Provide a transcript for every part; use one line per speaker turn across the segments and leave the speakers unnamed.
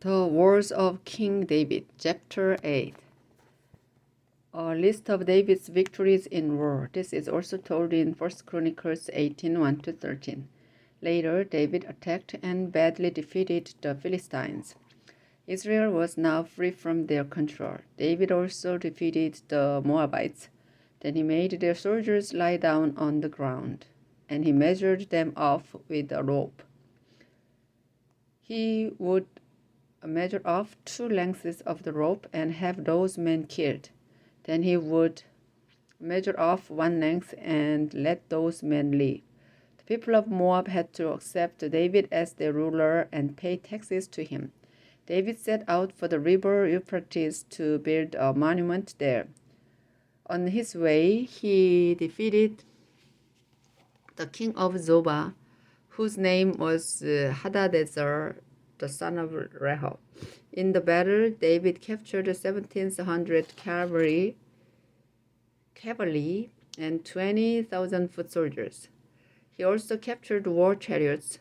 The Wars of King David, Chapter 8. A list of David's victories in war. This is also told in 1 Chronicles 18 1-13. Later, David attacked and badly defeated the Philistines. Israel was now free from their control. David also defeated the Moabites. Then he made their soldiers lie down on the ground, and he measured them off with a rope. He would measure off 2 lengths of the rope and have those men killed. Then he would measure off 1 length and let those men leave. The people of Moab had to accept David as their ruler and pay taxes to him. David set out for the river Euphrates to build a monument there. On his way, he defeated the king of Zobah, whose name was Hadadezer, the son of Rehob. In the battle, David captured 1,700 cavalry and 20,000 foot soldiers. He also captured war chariots,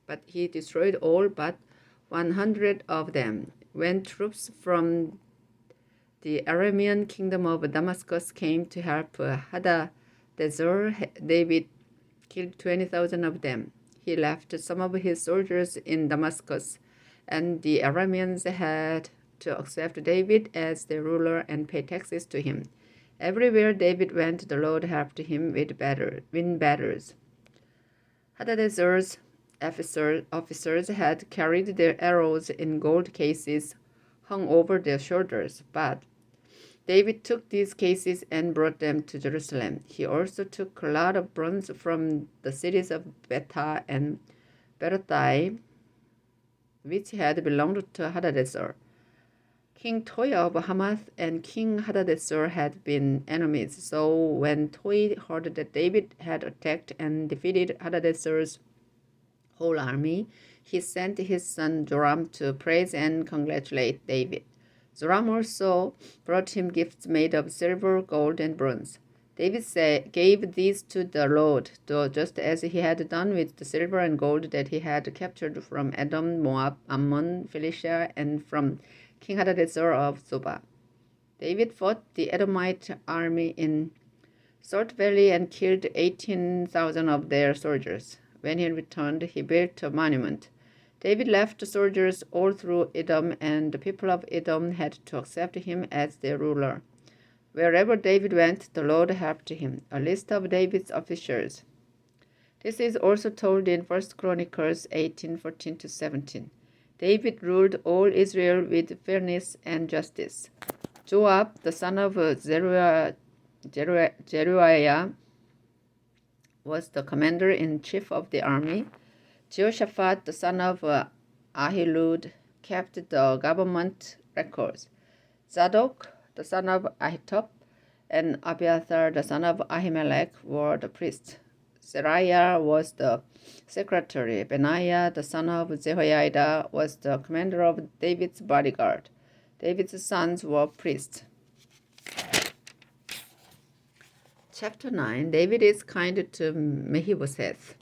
but he destroyed all but 100 of them. When troops from the Aramean kingdom of Damascus came to help Hadadezer, David killed 20,000 of them. He left some of his soldiers in Damascus, and the Arameans had to accept David as their ruler and pay taxes to him. Everywhere David went, the Lord helped him win battles. Hadadezer's officers had carried their arrows in gold cases hung over their shoulders, but David took these cases and brought them to Jerusalem. He also took a lot of bronze from the cities of Betah and Berothai, which had belonged to Hadadezer. King Toi of Hamath and King Hadadezer had been enemies, so when Toi heard that David had attacked and defeated Hadadezer's whole army, he sent his son Joram to praise and congratulate David. Joram also brought him gifts made of silver, gold, and bronze. David gave these to the Lord, just as he had done with the silver and gold that he had captured from Edom, Moab, Ammon, Philistia, and from King Hadadezer of Zobah. David fought the Edomite army in Salt Valley and killed 18,000 of their soldiers. When he returned, he built a monument. David left soldiers all through Edom, and the people of Edom had to accept him as their ruler. Wherever David went, the Lord helped him. A list of David's officers. This is also told in 1 Chronicles 18:14-17. David ruled all Israel with fairness and justice. Joab, the son of Zeruiah, was the commander-in-chief of the army. Jehoshaphat, the son of Ahilud, kept the government records. Zadok, the son of Ahitub, and Abiathar, the son of Ahimelech, were the priests. Seraiah was the secretary. Benaiah, the son of Jehoiada, was the commander of David's bodyguard. David's sons were priests. Chapter 9. David is kind to Mephibosheth.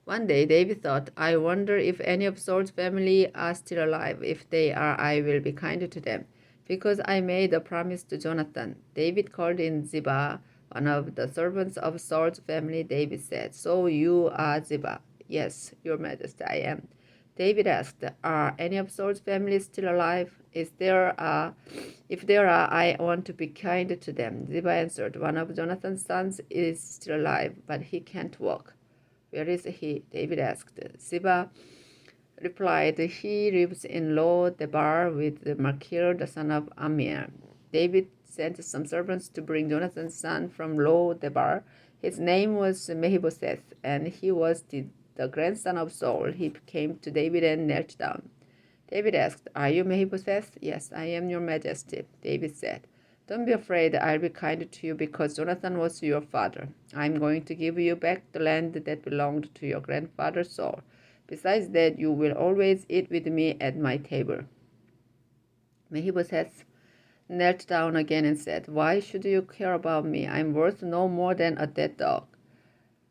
One day David thought, I wonder if any of Saul's family are still alive. If they are, I will be kind to them, because I made a promise to Jonathan. David called in Ziba, one of the servants of Saul's family. David said, So you are Ziba? Yes, your majesty, I am. David asked, Are any of Saul's family still alive? If there are, I want to be kind to them. Ziba answered, One of Jonathan's sons is still alive, but he can't walk. Where is he? David asked. Ziba replied, He lives in Lo Debar with Machir, the son of Ammiel. David sent some servants to bring Jonathan's son from Lo Debar. His name was Mephibosheth, and he was the grandson of Saul. He came to David and knelt down. David asked, Are you Mephibosheth? Yes, I am, your majesty. David said, Don't be afraid, I'll be kind to you because Jonathan was your father. I'm going to give you back the land that belonged to your grandfather Saul. Besides that, you will always eat with me at my table. Mephibosheth knelt down again and said, Why should you care about me? I'm worth no more than a dead dog.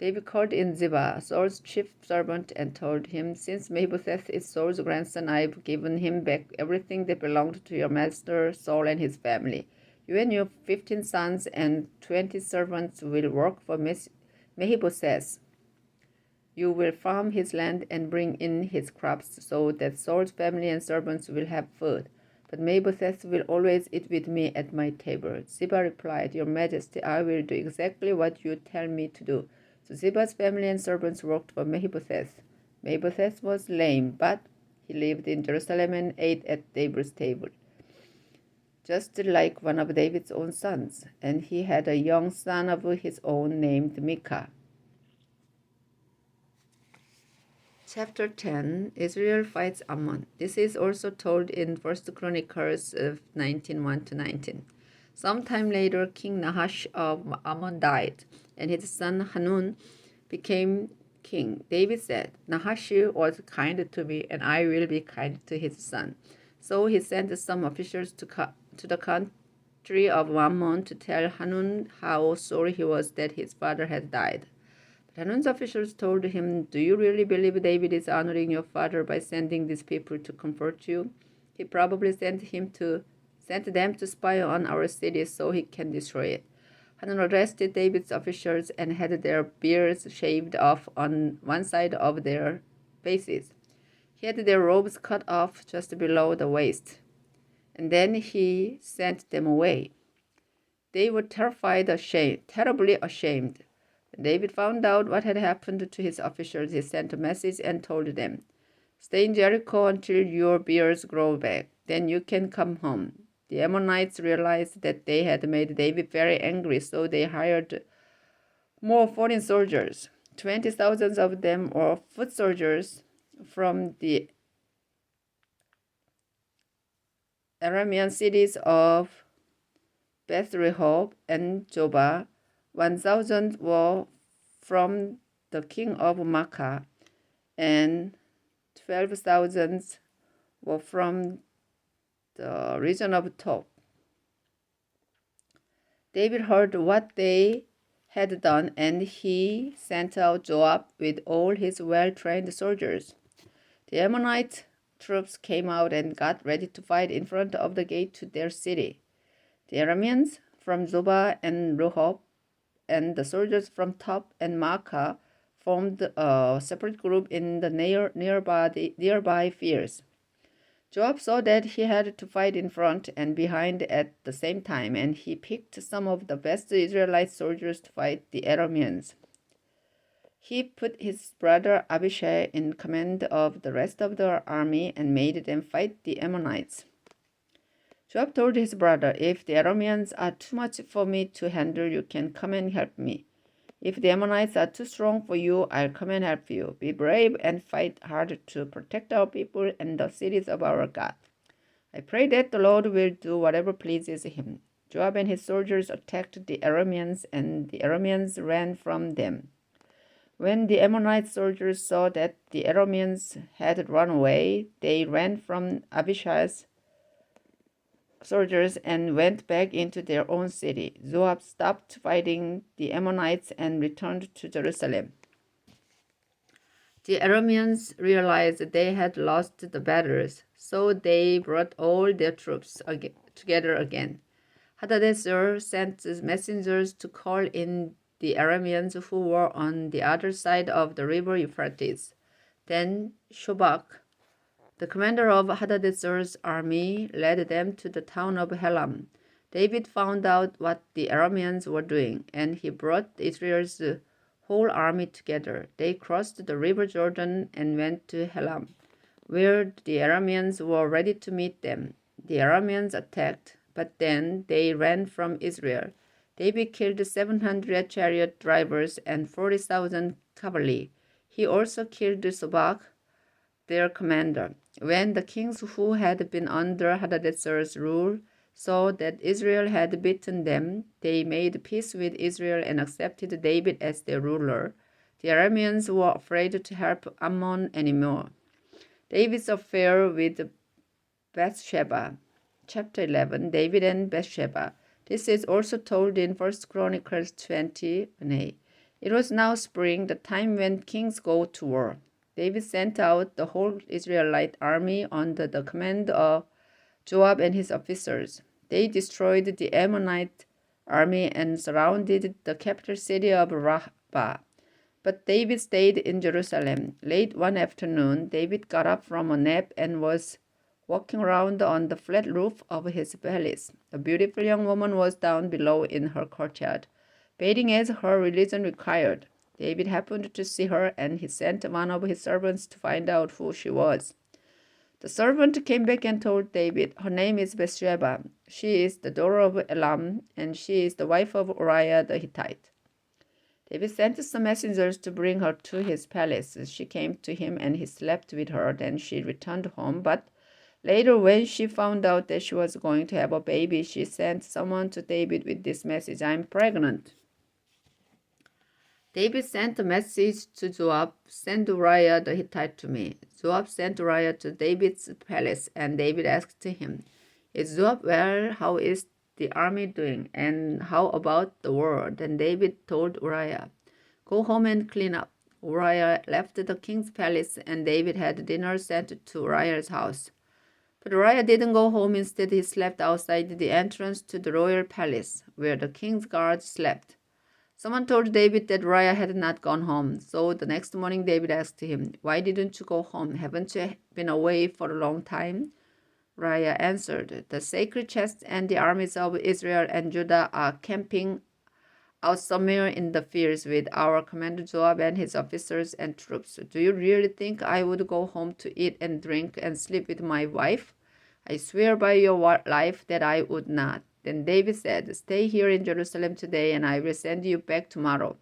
David called in Ziba, Saul's chief servant, and told him, "Since Mephibosheth is Saul's grandson, I've given him back everything that belonged to your master Saul and his family. You and your 15 sons and 20 servants will work for Mephibosheth. You will farm his land and bring in his crops so that Saul's family and servants will have food. But Mephibosheth will always eat with me at my table." Ziba replied, "Your Majesty, I will do exactly what you tell me to do." So Ziba's family and servants worked for Mephibosheth. Mephibosheth was lame, but he lived in Jerusalem and ate at David's table, just like one of David's own sons. And he had a young son of his own named Micah. Chapter 10, Israel fights Ammon. This is also told in 1 Chronicles of 19:1-19. Sometime later, King Nahash of Ammon died, and his son Hanun became king. David said, "Nahash was kind to me, and I will be kind to his son." So he sent some officials to the country of Ammon to tell Hanun how sorry he was that his father had died. But Hanun's officials told him, "Do you really believe David is honoring your father by sending these people to comfort you? He probably sent them to spy on our city so he can destroy it." Hanun arrested David's officials and had their beards shaved off on one side of their faces. He had their robes cut off just below the waist, and then he sent them away. They were terribly ashamed. When David found out what had happened to his officers, he sent a message and told them, "Stay in Jericho until your beards grow back. Then you can come home." The Ammonites realized that they had made David very angry, so they hired more foreign soldiers. 20,000 of them were foot soldiers from the Aramean cities of Beth Rehob and Jobah. 1,000 were from the king of Makkah, and 12,000 were from the region of Tob. David heard what they had done, and he sent out Joab with all his well-trained soldiers. The Ammonite troops came out and got ready to fight in front of the gate to their city. The Arameans from Zobah and Rehob and the soldiers from Tob and Makkah formed a separate group in the nearby fields. Joab saw that he had to fight in front and behind at the same time, and he picked some of the best Israelite soldiers to fight the Arameans. He put his brother Abishai in command of the rest of the army and made them fight the Ammonites. Joab told his brother, "If the Arameans are too much for me to handle, you can come and help me. If the Ammonites are too strong for you, I'll come and help you. Be brave and fight hard to protect our people and the cities of our God. I pray that the Lord will do whatever pleases him." Joab and his soldiers attacked the Arameans, and the Arameans ran from them. When the Ammonite soldiers saw that the Arameans had run away, they ran from Abishai's soldiers and went back into their own city. Joab stopped fighting the Ammonites and returned to Jerusalem. The Arameans realized they had lost the battles, so they brought all their troops together again. Hadadezer sent messengers to call in the Arameans who were on the other side of the river Euphrates. Then Shobak, the commander of Hadadezer's army, led them to the town of Helam. David found out what the Arameans were doing, and he brought Israel's whole army together. They crossed the river Jordan and went to Helam, where the Arameans were ready to meet them. The Arameans attacked, but then they ran from Israel. David killed 700 chariot drivers and 40,000 cavalry. He also killed Sobak, their commander. When the kings who had been under Hadadezer's rule saw that Israel had beaten them, they made peace with Israel and accepted David as their ruler. The Arameans were afraid to help Ammon anymore. David's affair with Bathsheba. Chapter 11, David and Bathsheba. This is also told in 1 Chronicles 20:8. It was now spring, the time when kings go to war. David sent out the whole Israelite army under the command of Joab and his officers. They destroyed the Ammonite army and surrounded the capital city of Rabbah. But David stayed in Jerusalem. Late one afternoon, David got up from a nap and was walking around on the flat roof of his palace. A beautiful young woman was down below in her courtyard, bathing as her religion required. David happened to see her, and he sent one of his servants to find out who she was. The servant came back and told David, "Her name is Bathsheba. She is the daughter of Elam, and she is the wife of Uriah the Hittite." David sent some messengers to bring her to his palace. She came to him, and he slept with her. Then she returned home. But later, when she found out that she was going to have a baby, she sent someone to David with this message, "I'm pregnant." David sent a message to Joab, "Send Uriah the Hittite to me." Joab sent Uriah to David's palace, and David asked him, "Is Joab well? How is the army doing? And how about the war?" Then David told Uriah, "Go home and clean up." Uriah left the king's palace, and David had dinner sent to Uriah's house. But Uriah didn't go home. Instead, he slept outside the entrance to the royal palace, where the king's guards slept. Someone told David that Uriah had not gone home. So the next morning, David asked him, "Why didn't you go home? Haven't you been away for a long time?" Uriah answered, "The sacred chest and the armies of Israel and Judah are camping out somewhere in the fields with our commander Joab and his officers and troops. Do you really think I would go home to eat and drink and sleep with my wife? I swear by your life that I would not." Then David said, "Stay here in Jerusalem today, and I will send you back tomorrow."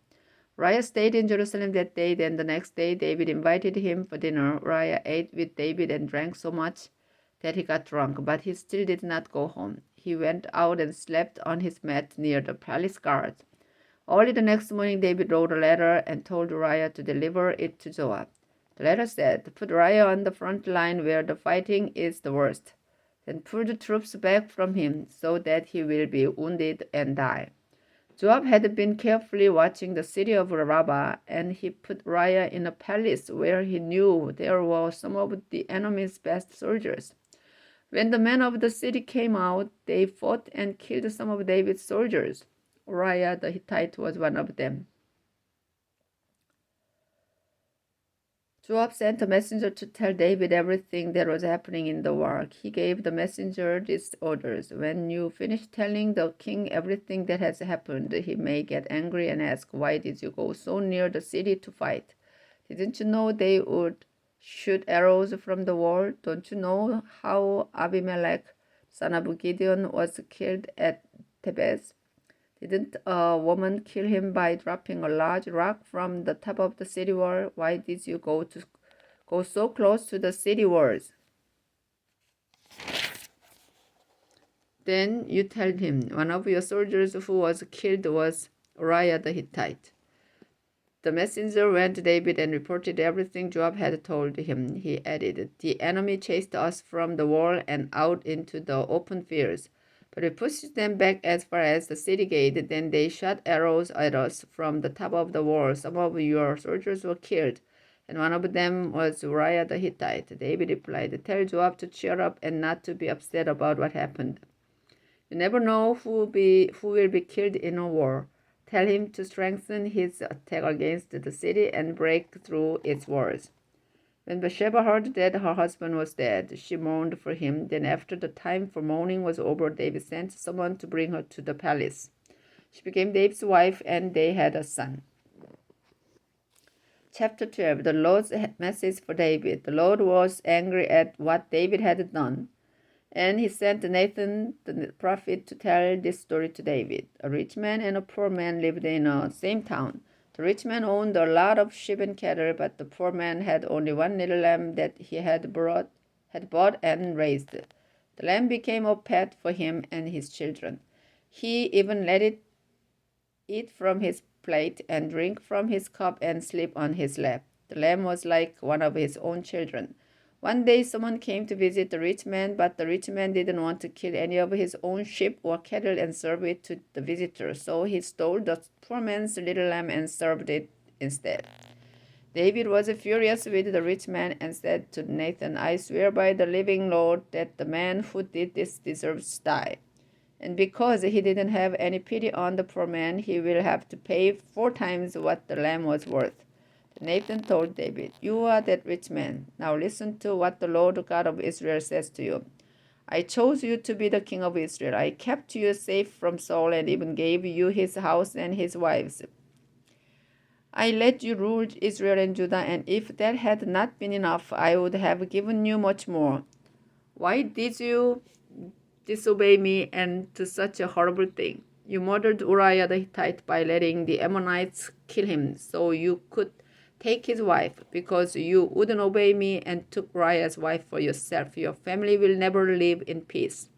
Uriah stayed in Jerusalem that day. Then the next day, David invited him for dinner. Uriah ate with David and drank so much that he got drunk, but he still did not go home. He went out and slept on his mat near the palace guards. Early the next morning, David wrote a letter and told Uriah to deliver it to Joab. The letter said, "Put Uriah on the front line where the fighting is the worst. Then pull the troops back from him so that he will be wounded and die." Joab had been carefully watching the city of Rabbah, and he put Uriah in a palace where he knew there were some of the enemy's best soldiers. When the men of the city came out, they fought and killed some of David's soldiers. Uriah the Hittite was one of them. Joab sent a messenger to tell David everything that was happening in the war. He gave the messenger these orders: "When you finish telling the king everything that has happened, he may get angry and ask, 'Why did you go so near the city to fight? Didn't you know they would shoot arrows from the wall? Don't you know how Abimelech, son of Gideon, was killed at Thebez? Didn't a woman kill him by dropping a large rock from the top of the city wall? Why did you go so close to the city walls?' Then you tell him, 'One of your soldiers who was killed was Uriah the Hittite.'" The messenger went to David and reported everything Joab had told him. He added, "The enemy chased us from the wall and out into the open fields, but we pushed them back as far as the city gate. Then they shot arrows at us from the top of the wall. Some of your soldiers were killed, and one of them was Uriah the Hittite." David replied, "Tell Joab to cheer up and not to be upset about what happened. You never know who will be killed in a war. Tell him to strengthen his attack against the city and break through its walls." When Bathsheba heard that her husband was dead, she mourned for him. Then after the time for mourning was over, David sent someone to bring her to the palace. She became David's wife, and they had a son. Chapter 12. The Lord's message for David. The Lord was angry at what David had done, and he sent Nathan the prophet to tell this story to David. A rich man and a poor man lived in the same town. The rich man owned a lot of sheep and cattle, but the poor man had only one little lamb that he had bought and raised. The lamb became a pet for him and his children. He even let it eat from his plate and drink from his cup and sleep on his lap. The lamb was like one of his own children. One day someone came to visit the rich man, but the rich man didn't want to kill any of his own sheep or cattle and serve it to the visitor, so he stole the poor man's little lamb and served it instead. David was furious with the rich man and said to Nathan, I swear by the living Lord that the man who did this deserves to die. And because he didn't have any pity on the poor man, he will have to pay 4 times what the lamb was worth. Nathan told David, You are that rich man. Now listen to what the Lord God of Israel says to you. I chose you to be the king of Israel. I kept you safe from Saul and even gave you his house and his wives. I let you rule Israel and Judah, and if that had not been enough, I would have given you much more. Why did you disobey me and do such a horrible thing? You murdered Uriah the Hittite by letting the Ammonites kill him, so you could take his wife. Because you wouldn't obey me and took Uriah's wife for yourself, your family will never live in peace.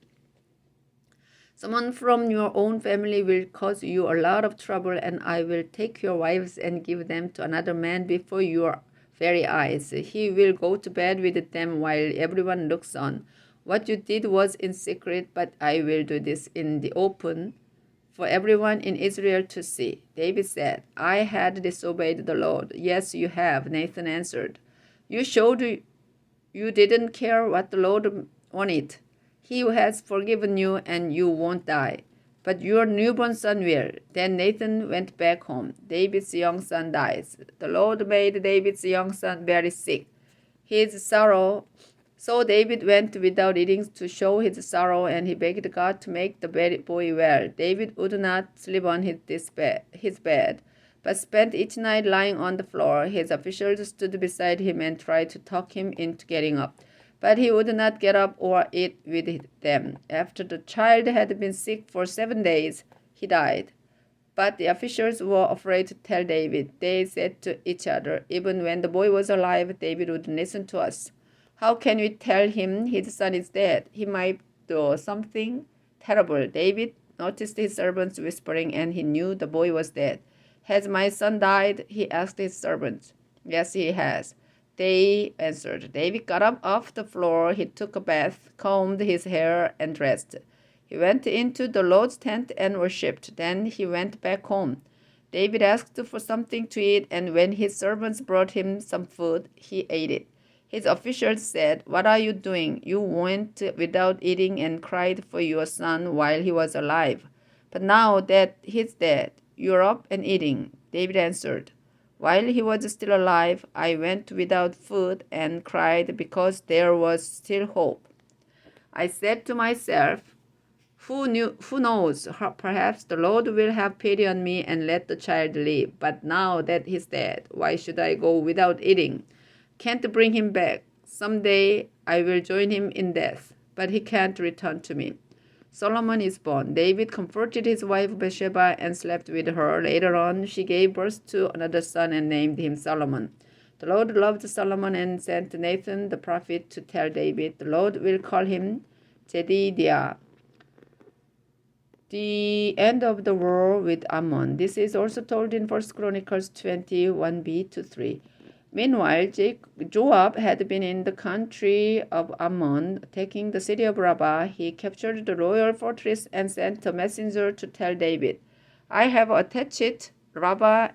Someone from your own family will cause you a lot of trouble, and I will take your wives and give them to another man before your very eyes. He will go to bed with them while everyone looks on. What you did was in secret, but I will do this in the open for everyone in Israel to see. David said, I had disobeyed the Lord. Yes, you have, Nathan answered. You showed you didn't care what the Lord wanted. He has forgiven you and you won't die. But your newborn son will. Then Nathan went back home. David's young son dies. The Lord made David's young son very sick. His sorrow. So David went without eating to show his sorrow, and he begged God to make the boy well. David would not sleep on his bed, but spent each night lying on the floor. His officials stood beside him and tried to talk him into getting up, but he would not get up or eat with them. After the child had been sick for 7 days, he died. But the officials were afraid to tell David. They said to each other, even when the boy was alive, David wouldn't listen to us. How can we tell him his son is dead? He might do something terrible. David noticed his servants whispering, and he knew the boy was dead. Has my son died? He asked his servants. Yes, he has, they answered. David got up off the floor. He took a bath, combed his hair, and dressed. He went into the Lord's tent and worshipped. Then he went back home. David asked for something to eat, and when his servants brought him some food, he ate it. His officials said, What are you doing? You went without eating and cried for your son while he was alive. But now that he's dead, you're up and eating. David answered, While he was still alive, I went without food and cried because there was still hope. I said to myself, Who knows? Perhaps the Lord will have pity on me and let the child live. But now that he's dead, why should I go without eating? Can't bring him back. Someday I will join him in death, but he can't return to me. Solomon is born. David comforted his wife Bathsheba and slept with her. Later on, she gave birth to another son and named him Solomon. The Lord loved Solomon and sent Nathan the prophet to tell David, The Lord will call him Jedidiah. The end of the war with Ammon. This is also told in 1 Chronicles 21b-3. Meanwhile, Joab had been in the country of Ammon, taking the city of Rabbah. He captured the royal fortress and sent a messenger to tell David, I have attacked Rabbah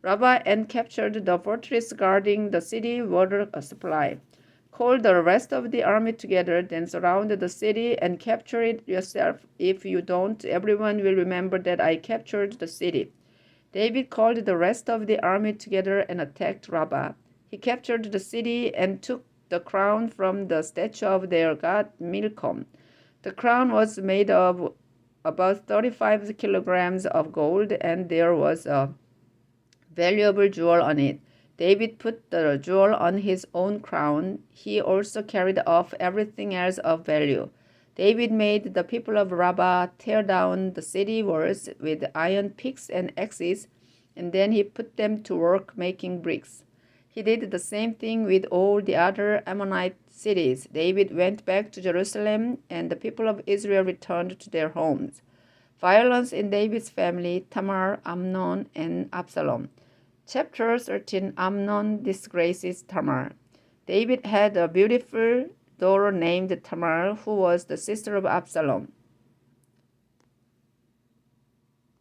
and captured the fortress guarding the city water supply. Call the rest of the army together, then surround the city and capture it yourself. If you don't, everyone will remember that I captured the city. David called the rest of the army together and attacked Rabbah. He captured the city and took the crown from the statue of their god Milcom. The crown was made of about 35 kilograms of gold, and there was a valuable jewel on it. David put the jewel on his own crown. He also carried off everything else of value. David made the people of Rabbah tear down the city walls with iron picks and axes, and then he put them to work making bricks. He did the same thing with all the other Ammonite cities. David went back to Jerusalem, and the people of Israel returned to their homes. Violence in David's family, Tamar, Amnon, and Absalom. Chapter 13, Amnon disgraces Tamar. David had a beautiful daughter named Tamar, who was the sister of Absalom.